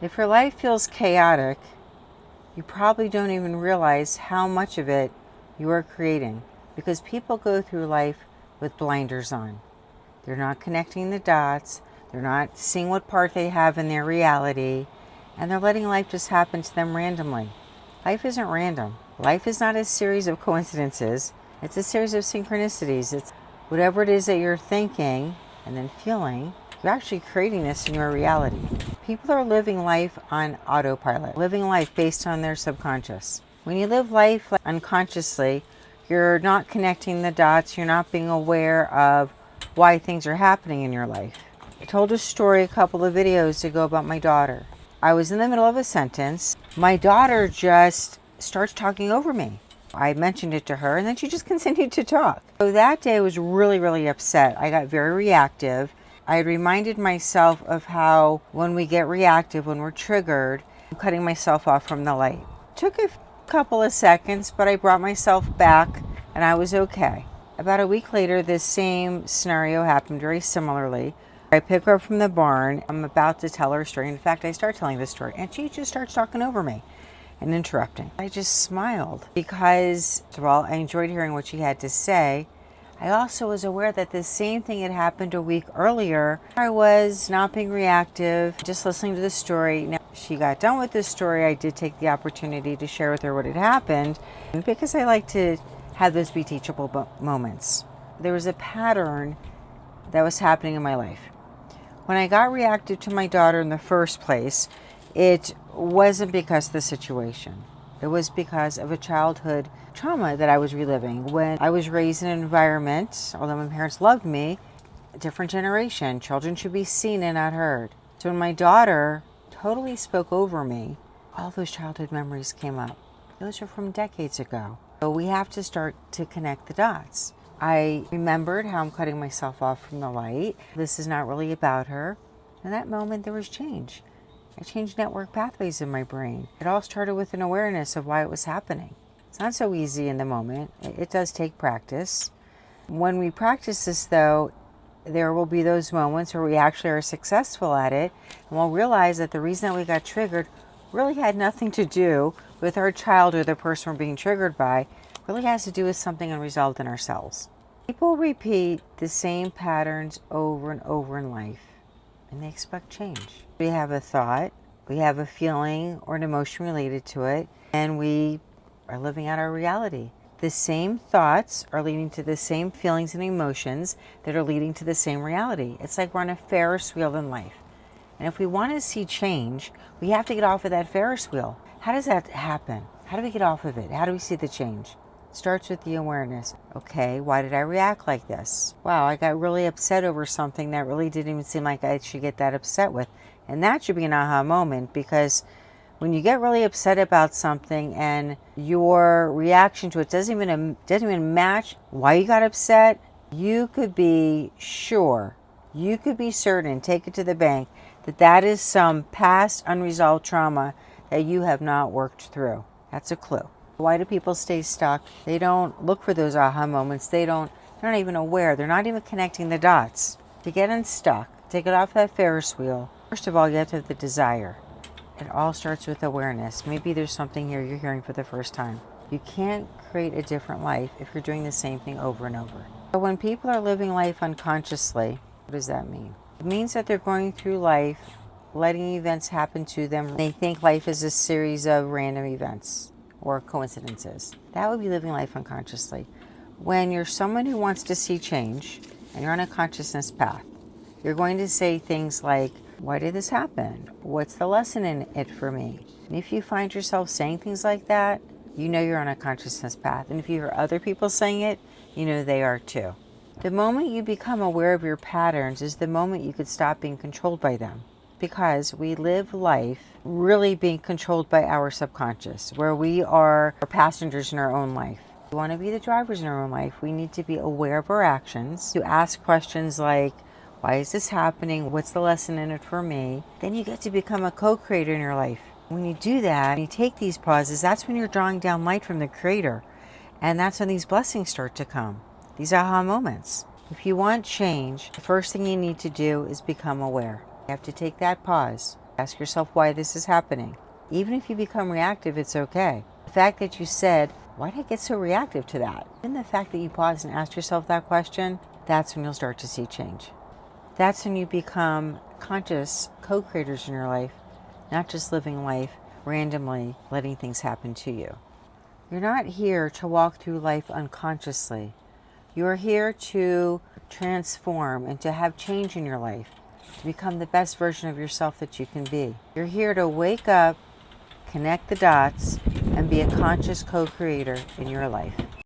If your life feels chaotic, you probably don't even realize how much of it you are creating, because people go through life with blinders on. They're not connecting the dots, they're not seeing what part they have in their reality, and they're letting life just happen to them randomly. Life isn't random. Life is not a series of coincidences, it's a series of synchronicities. It's whatever it is that you're thinking and then feeling, you're actually creating this in your reality. People are living life on autopilot, living life based on their subconscious. When you live life unconsciously, you're not connecting the dots, you're not being aware of why things are happening in your life. I told a story a couple of videos ago about my daughter. I was in the middle of a sentence. My daughter just starts talking over me. I mentioned it to her and then she just continued to talk. So that day I was really upset. I got very reactive. I had reminded myself of how when we get reactive, when we're triggered, I'm cutting myself off from the light. Took a couple of seconds, but I brought myself back and I was okay. About a week later, this same scenario happened very similarly. I pick her up from the barn. I'm about to tell her a story. In fact, I start telling the story and she just starts talking over me and interrupting. I just smiled because, first of all, I enjoyed hearing what she had to say. I also was aware that the same thing had happened a week earlier. I was not being reactive, just listening to the story. Now, she got done with the story. I did take the opportunity to share with her what had happened because I like to have those be teachable moments. There was a pattern that was happening in my life. When I got reactive to my daughter in the first place, it wasn't because of the situation. It was because of a childhood trauma that I was reliving. When I was raised in an environment, although my parents loved me, a different generation. Children should be seen and not heard. So when my daughter totally spoke over me, all those childhood memories came up. Those are from decades ago. So we have to start to connect the dots. I remembered how I'm cutting myself off from the light. This is not really about her. In that moment, there was change. I changed network pathways in my brain. It all started with an awareness of why it was happening. It's not so easy in the moment. It does take practice. When we practice this, though, there will be those moments where we actually are successful at it, and we'll realize that the reason that we got triggered really had nothing to do with our child or the person we're being triggered by. It really has to do with something unresolved in ourselves. People repeat the same patterns over and over in life, and they expect change. We have a thought, we have a feeling or an emotion related to it, and we are living out our reality. The same thoughts are leading to the same feelings and emotions that are leading to the same reality. It's like we're on a Ferris wheel in life. And if we want to see change, we have to get off of that Ferris wheel. How does that happen? How do we get off of it? How do we see the change? It starts with the awareness. Okay, why did I react like this? Wow, I got really upset over something that really didn't even seem like I should get that upset with. And that should be an aha moment, because when you get really upset about something and your reaction to it doesn't even match why you got upset, you could be sure, you could be certain, take it to the bank, that that is some past unresolved trauma that you have not worked through. That's a clue. Why do people stay stuck? They don't look for those aha moments. They're not even aware. They're not even connecting the dots. To get unstuck, to get off that Ferris wheel, first of all, you have to have the desire. It all starts with awareness. Maybe there's something here you're hearing for the first time. You can't create a different life if you're doing the same thing over and over. But when people are living life unconsciously, what does that mean? It means that they're going through life, letting events happen to them. They think life is a series of random events or coincidences. That would be living life unconsciously. When you're someone who wants to see change and you're on a consciousness path, you're going to say things like, why did this happen? What's the lesson in it for me? And if you find yourself saying things like that, you know you're on a consciousness path. And if you hear other people saying it, you know they are too. The moment you become aware of your patterns is the moment you could stop being controlled by them. Because we live life really being controlled by our subconscious, where we are passengers in our own life. We want to be the drivers in our own life. We need to be aware of our actions, to ask questions like, why is this happening? What's the lesson in it for me? Then you get to become a co-creator in your life. When you do that, and you take these pauses, that's when you're drawing down light from the Creator. And that's when these blessings start to come, these aha moments. If you want change, the first thing you need to do is become aware. You have to take that pause. You Ask yourself why this is happening. Even if you become reactive, it's okay. The fact that you said, why did I get so reactive to that? And the fact that you paused and asked yourself that question, that's when you'll start to see change. That's when you become conscious co-creators in your life, not just living life randomly, letting things happen to you. You're not here to walk through life unconsciously. You're here to transform and to have change in your life, to become the best version of yourself that you can be. You're here to wake up, connect the dots, and be a conscious co-creator in your life.